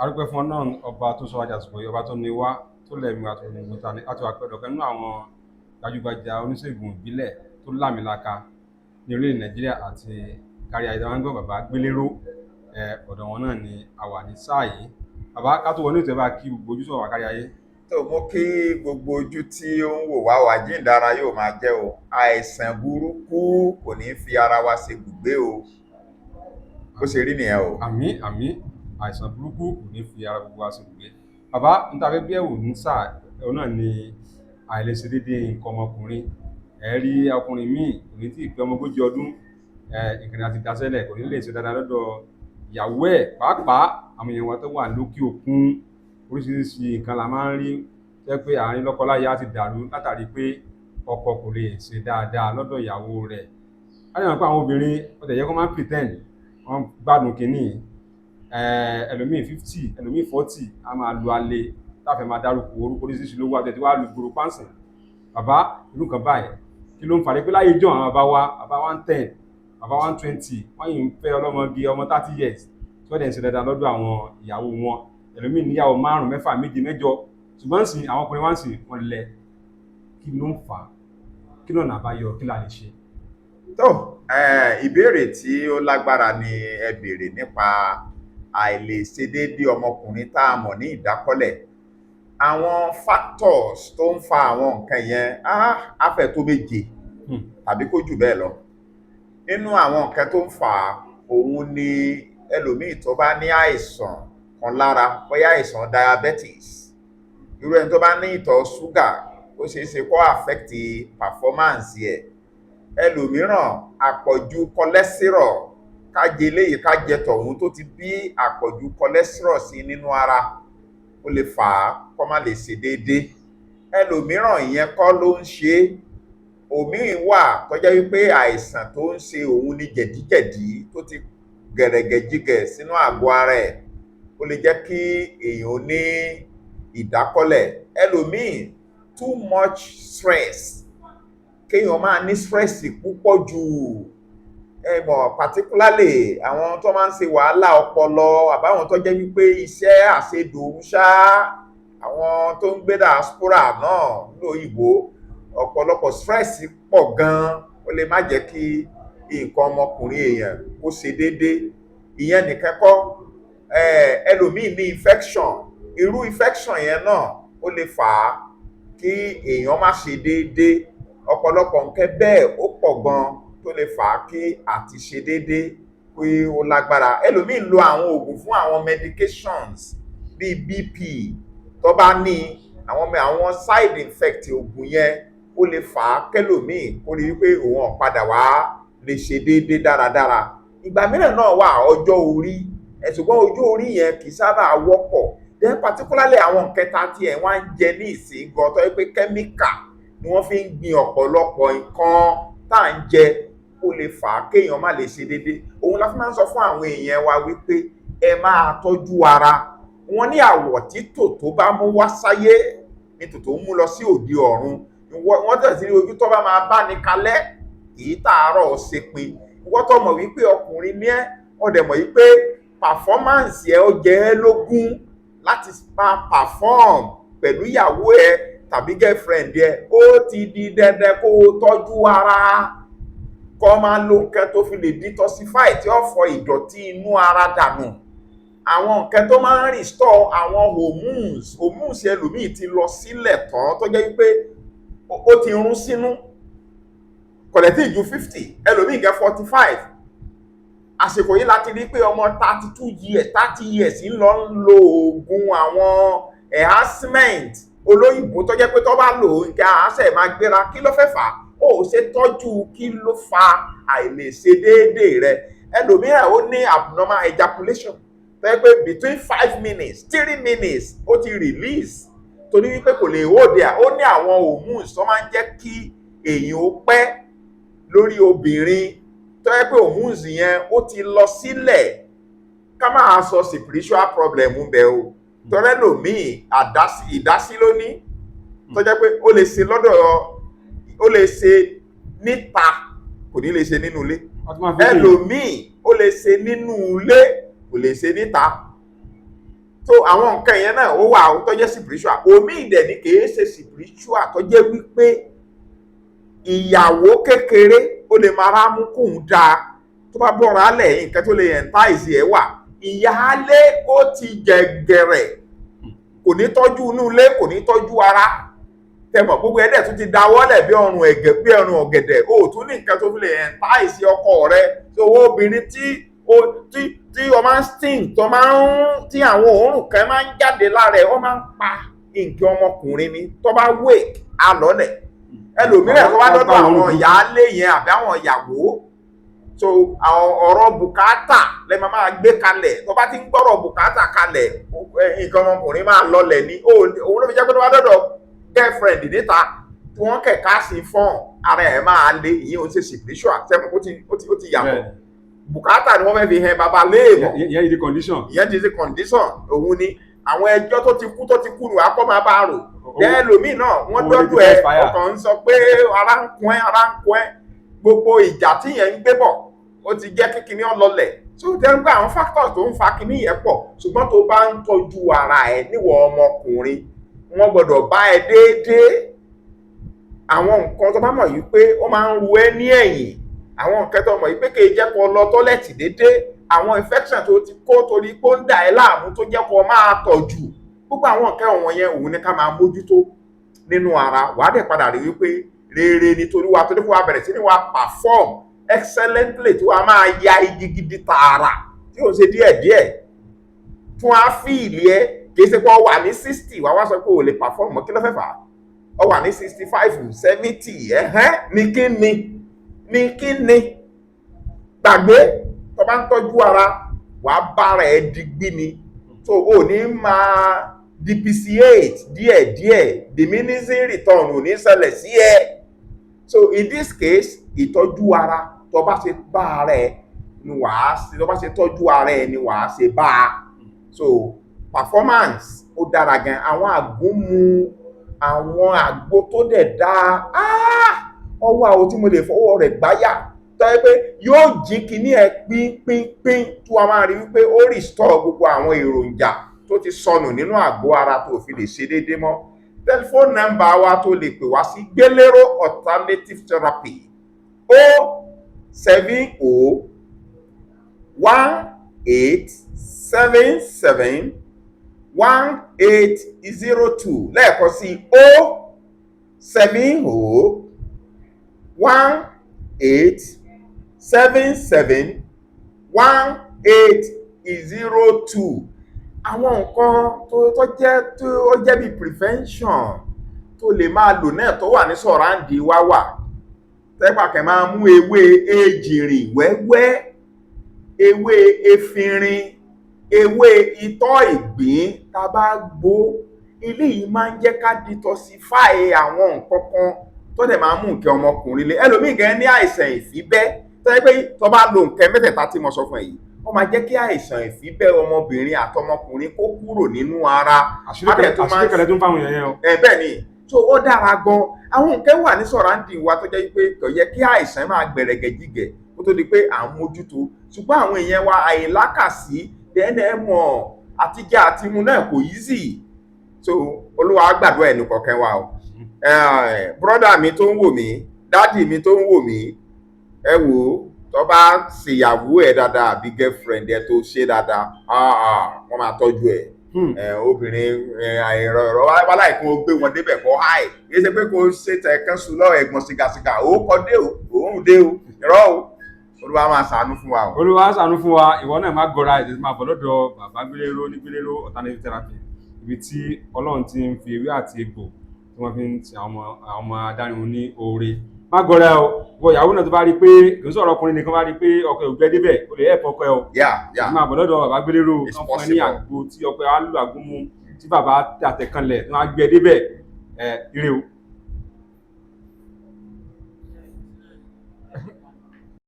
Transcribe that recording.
arúgbó fún náà ọba tó sọ wájà sùpọ̀ ọba tó ní wá tó lẹ̀mí wa tó ní gbogbo tani láti wà pẹ̀lú ọ̀kan nínú àwọn gbajúgbajà oníṣègùn ìbílẹ̀ tó lámìlaka ní orílẹ̀ Nàìjíríà àti kárí ayé wọn gbọ́ bàbá Gbéléró ọ̀dọ̀ wọn náà ni a wà ní sáà yìí. Bàbá ká tó wọnú ìtẹ́ bá kí gbogbo ojú sọ̀rọ̀ kárí ayé. tó mú kí gbogbo ojú tí ó ń wò wá wá jíǹdára yóò máa jẹ́ o, àìsàn burúkú kò ní fi ara wa ṣe gbùgbé o, bó ṣe rí nìyẹn o. Àmín àmín, àìsàn burúkú kò ní fi ara gbogbo wa ṣe gbùgbé. Bàbá n ta fẹ́ bí ẹ̀wò ní sáà ẹ̀wọ̀n náà ni àìlèṣe déédéé nǹkan ọmọkùnrin. Ẹ rí ọkùnrin míì kò ní tí ì pé ọmọ 40 ọdún, ìkànnì àti ìdásẹ́lẹ̀ kò ní lè ṣe dáadáa lọ́dọ̀ ìyàwó ẹ̀. Pàápàá àwọn èèyàn wa tó wà lókè òkun, oríṣiríṣi nǹkan la máa ń rí jẹ́ pé àárín lọ́kọláya ti dàrú látàrí pé ọkọ kò lè ṣe dáadáa lọ́dọ̀ ìyàwó rẹ̀. A lè mọ̀ pé àwọn obìnrin ó tẹ̀ yẹ kó máa ń pretend wọ́n gbádùn kínní, ẹlòmíì 50 ẹlòmíì 40 a máa lu alẹ́ láfẹ́ máa dárúkọ orúkọ oríṣiríṣi ló wà tẹ̀ tí wàá lu gbòòrò pánsìn. Bàbá irú kan báyìí kí ló ń fàdé pé láyé jọ àwọn bàbá 110 bàbá 120 wọ́n yìí ń fẹ́ ọlọ́mọge ọmọ 30 years tí wọ́n dẹ̀ ń ṣe dáadáa lọ́dọ̀ àwọn ìyàwó wọn. Ẹlòmíì níyàwó 5 6 7 8 ṣùgbọ́n sì àwọn ọkùnrin wá ń sìn wọ́n lẹ̀. Kí ló ń fà á? Kí lọ́nà àbáyọ? Kí la lè ṣe? tó ìbéèrè tí ó lágbára ni ẹ béèrè nípa àìlèṣedéédé ọmọkùnrin tá a mọ̀ ní ìdákọ́lẹ̀. Àwọn factors tó ń fa àwọn nǹkan yẹn á fẹ́ tó méje tàbí kó jù bẹ́ẹ̀ lọ. Nínú àwọn nǹkan tó ń fà á, òun ni ẹlòmíì tó bá ní àìsàn kan lára, bóyá àìsàn diabetes, irú ẹni tó bá ní ìtọ̀ ṣúgà ó ṣeé ṣe kó affect performance ẹ̀. Ẹlòmíràn àpọ̀jù cholesterol, kájẹ eléyìí kájẹ tọ̀hún tó ti bí àpọ̀jù cholesterol sí nínú ara ó lè fà á kó má lè ṣe déédé. Ẹlòmíràn ìyẹn kọ́ ló ń ṣe, òmíì wà tó jẹ́ wípé àìsàn tó ń ṣe òun ni jẹ̀díjẹ̀dí tó ti gẹ̀rẹ̀gẹ̀jigẹ̀ sínú àgọ́ ara ẹ̀, ó lè jẹ́ kí èèyàn ní ìdákọ́lẹ̀. Ẹlòmíì too much stress, kéèyàn máa ní stress púpọ̀ jù, particularly àwọn tó máa ń ṣe wàhálà ọpọlọ àbáwọn tó jẹ́ wípé iṣẹ́ àṣedòun ṣá, àwọn tó ń gbé diaspora náà ní òyìnbó, ọ̀pọ̀lọpọ̀ stress pọ̀ gan-an, ó lè má jẹ́ kí nǹkan ọmọkùnrin èèyàn kó ṣe déédéé. Ìyẹn nìkan kọ́, ẹlòmíì ní infection, irú infection yẹn náà ó lè fà á kí èèyàn má ṣe déédéé. Ọ̀pọ̀lọpọ̀ nǹkan bẹ́ẹ̀ ó pọ̀ gan tó lè fà á kí àti ṣe déédéé pé ó lágbára. Ẹlòmíì ń lo àwọn oògùn fún àwọn medications bíi BP, tó bá ní àwọn side effect oògùn yẹn ó lè fà á kẹlòmíì kó rí wípé òun padà wá lè ṣe déédéé dáradára. Ìgbà mìíràn náà wà ọjọ́ orí, ṣùgbọ́n ọjọ́ orí yẹn kì í sábà wọ́pọ̀. Then particularly àwọn kẹta tí ẹ̀ wá ń jẹ ní ìsìn gan tó yẹ pé chemical ni wọ́n fi ń gbin ọ̀pọ̀lọpọ̀ nǹkan tá à ń jẹ, ó lè fà á kéèyàn má lè ṣe déédéé. Òun la fi máa ń sọ fún àwọn èèyàn wa wípé ẹ máa tọ́jú ara. Wọ́n ní àwọ̀ tí tòtó bá mú wá sáyé ní tòtó mú lọ sí òde ọ̀run. Wọ́n tẹ̀sí ní ojú tó bá máa bá ní kalẹ̀ kì í tààrọ̀ ṣe pin. Wọ́n tó mọ̀ wípé ọkùnrin ní ẹ́, wọ́n dẹ̀ mọ̀ wípé performance ẹ̀ ó jẹ́ ẹ́ lógún láti máa perform pẹ̀lú ìyàwó ẹ̀ tàbí girlfriend ẹ̀. Ó ti di dandan kó o tọ́jú ara, kó máa lo nǹkan tó fi lè detoxify tí ó fọ ìdọ̀tí inú ara dànù. Àwọn nǹkan tó máa ń restore àwọn hormones ẹlòmíì ti lọ sílẹ̀ tán tó jẹ́ wípé ó ti rún sínú, kò lè tí ju 50, ẹlòmíì gẹ́ 45. Àsìkò yìí láti rí pé ọmọ 32 years 30 years ń lọ ń lo oògùn àwọn enhancement olóyìnbó tó jẹ́ pé tó bá lò ó nǹkan àṣẹ máa gbéra. Kí ló fẹ́ fà á? Ó ṣe tọ́jú kí ló fa àìlèṣedéédé rẹ̀. Ẹlòmíràn ó ní abnormal ejaculation tó jẹ́ pé between 5 minutes 3 minutes ó ti release, torí wípé kò lè hold there. Ó ní àwọn hormones tó máa ń jẹ́ kí èèyàn ó pẹ́ lórí obìnrin, tó jẹ́ pé hormones yẹn ó ti lọ sílẹ̀. Ká máa sọ spiritual problem ń bẹ o, tọ́rẹ́ lòmíì ìdásí ló ní, tó jẹ́ pé ó lè ṣe lọ́dọ̀, ó lè ṣe níta, kò ní lè ṣe nínú ilé. Ẹlòmíì ó lè ṣe nínú ilé, kò lè ṣe níta. so àwọn nǹkan yẹn náà ó wà tó jẹ́ spiritual. Omi ìdẹ̀ ni kìí ṣe spiritual tó jẹ́ wípé ìyàwó kékeré ó lè máa rámú kóun dáa tó bá bọ́ra lẹ̀ nǹkan tó lè entice ẹ̀ wà. Ìyáálé ó ti gẹ̀gẹ̀rẹ̀, kò ní tọ́jú inú ilé, kò ní tọ́jú ara, tẹmọ̀ gbogbo ẹ̀dẹ̀ tún ti dáwọ́lẹ̀ bí ọrùn ẹ̀gẹ̀ bí ọrùn ọ̀gẹ̀dẹ̀, ó tún ní nǹkan tó fi lè entice ọkọ rẹ̀. So owó obìnrin tí o máa ń sting tó máa ń tí àwọn òórùn kan máa ń jáde lára ẹ̀, ó máa ń pa nǹkan ọmọkùnrin ni. Tó bá wake á lọ́lẹ̀. Ẹlòmíràn tó bá dọ́dọ̀ àwọn ìyáálé yẹn àbí àwọn ìyàwó, so àwọn ọ̀rọ̀ bùkátà lẹ máa gbé kalẹ̀. Tó bá ti ń gbọ́rọ̀ bùkátà kalẹ̀, nǹkan ọmọkùnrin máa lọ́lẹ̀ ni. Òun ló fi jẹ́ pé tó bá dọ́dọ̀ girlfriend níta tí wọ́n kẹ̀ká sí fún ara ẹ̀ máa lé, ìyẹn ò ń ṣe spiritual sẹ́mu ó ti yàtọ̀. Bùkátà ni wọ́n fẹ́ fi hẹn baba léèmọ̀. Ìyẹn ti condition. Ìyẹn ti condition. Òun ni àwọn ẹjọ́ tó ti kú ni wàá kọ́ máa bá rò. Bẹ́ẹ̀ lómi náà wọ́n dọ́dọ̀ ẹ̀ ọkàn ń sọ pé ara ń kún ẹ́. Gbogbo ìjà tí yẹn ń gbé bọ̀ ó ti jẹ́ kíkiní ọlọlẹ̀. So tẹ́ ń gbà àwọn factors tó ń fa kíní yẹn pọ̀. Ṣùgbọ́n tó bá ń tọ́jú ara ẹ̀ níwọ̀ ọmọkùnrin, wọ́n gbọ́dọ̀ bá ẹ déédéé. Àwọn nǹkan tó bá mọ̀ yìí pé ó máa ń ru ẹ́ ní ẹ̀yìn, àwọn nǹkan tó mọ̀ yìí pé kì í jẹ́ kó lọ tọ́lẹ̀tì déédéé, àwọn infection tó ti kó torí pé ó ń dà ẹ́ láàmú tó jẹ́ kó máa tọ̀jù, gbogbo àwọn nǹkan wọ̀nyẹn òun ni ká máa mójútó nínú ara. Wàá dẹ̀ padà rí wípé rere nítorí wa tó ní kó wa bẹ̀rẹ̀ sí ní wa perform excellently tí wàá máa ya igi gidi tààrà tí ò ń ṣe díẹ̀díẹ̀ tí wọ́n á fíìlì ẹ́. Kì í ṣe pé ọ wà ní 60 wà wá sọ pé o lè perform mọ́, kí ló fẹ́ fà á? Ọ wà ní 65 70 ní kíni gbàgbé. Tó bá ń tọ́jú ara wàá bára ẹ̀ digbí ni. So o ní máa depreciate díẹ̀díẹ̀, diminishing return ò ní ṣẹlẹ̀ sí ẹ. So in this case ìtọ́jú ara tó bá ṣe bá ara ẹ ni wàá ṣe, tó bá ṣe tọ́jú ara ẹ ni wàá ṣe bá a. So performance ó dára gan. Àwọn àgúnmu àwọn àgbo tó dẹ̀ dáa ọwọ́ àwọn tí mo lè fọwọ́ rẹ̀ gbáyà tó yẹ pé yóò jí kíní ẹ pínpínpín tó a máa rí wípé ó restore gbogbo àwọn èròjà tó ti sọnù nínú àgọ́ ara tó fi lè ṣe déédéé mọ́. Tẹlifóònù nọ́mbà wa tó lè pè wá sí Gbélérò Alternative Therapy 07018771802 lẹ́ẹ̀kan sí 07018771802. Àwọn nǹkan tó jẹ́ bí prevention tó lè máa lò náà tó wà ní sọ̀ráǹdì wa wà. Tẹ́pàkẹ́ máa mú ewé ejìrìn wẹ́wẹ́, ewé efinrin, ewé itọ́ ìgbín tá bá gbó. Ilé yìí máa ń jẹ́ ká detoxify àwọn nǹkan kan tó dẹ̀ máa mú nǹkan ọmọkùnrin lé. Ẹlòmíì gan ní àìsàn ìfíbẹ́ tó yẹ pé tó bá lo nǹkan mẹ́tẹ̀ẹ̀ta tí mo sọ fún ẹ yìí, ó máa jẹ́ kí àìsàn ìfíbẹ́ ọmọbìnrin àtọmọkùnrin kó kúrò nínú ara. Àṣírí kẹlẹ̀ tó ń fáwọn èèyàn yẹn o. Bẹ́ẹ̀ ni, so ó dára gan. Àwọn nǹkan wà ní sọ̀ráǹdì wa tó jẹ́ pé kò yẹ kí àìsàn máa gbẹ̀rẹ̀gẹ̀jigẹ̀ kó tó di pé à ń mójútó. Ṣùgbọ́n àwọn èèyàn wa àìlákàsí dẹ́nẹ́ mọ̀ àtijọ́ àtimú náà kò easy. So Olúwa gbàdúrà ẹnì kọ̀ọ̀kan wa o. Brọ́dà mi tó ń wò mí, dádì mi tó ń wò mí, ẹ wò ó, tó bá ṣèyàwó ẹ dáadáa àbí girlfriend ẹ tó ṣe dáadáa, wọ́n máa tọ́jú ẹ. Obìnrin àìrọ̀rọ̀ wá láìkún ó gbé wọn débẹ̀ kọ́ háì, kì í ṣe pé kó ṣe tẹ̀ kán sùn lọ́wọ́ ẹ̀gbọ́n sìgàsìgà ó kọ́ dé o, òun dé o, irọ́ o. Olúwa máa ṣàánú fún wa o. Olúwa ṣàánú fún wa. Ìwọ náà má gọra ẹ̀ máa bọ̀ lọ́dọ̀ bàbá Gbélérò ní Gbélérò Alternative Therapy, ibi tí Ọlọ́run ti ń fi ewé àti egbò tí wọ́n fi ń ti àwọn ọmọ adánirun ní oore. Má gọra ẹ o. Ìwọ ìyàwó náà tó bá rí pé kì í sọ̀rọ̀ ọkùnrin nìkan bá rí pé ọkọ ìgbẹ́ débẹ̀ o lè ẹ̀pọ̀ ọkọ ẹ o. Máa bọ̀ lọ́dọ̀ bàbá Gbélérò kan fún ẹ ní àgbo tí ọkọ ẹ á lù àgúnmu tí bàbá tàtẹ̀kanlẹ̀ tí wọ́n á gbé débẹ̀ ire o.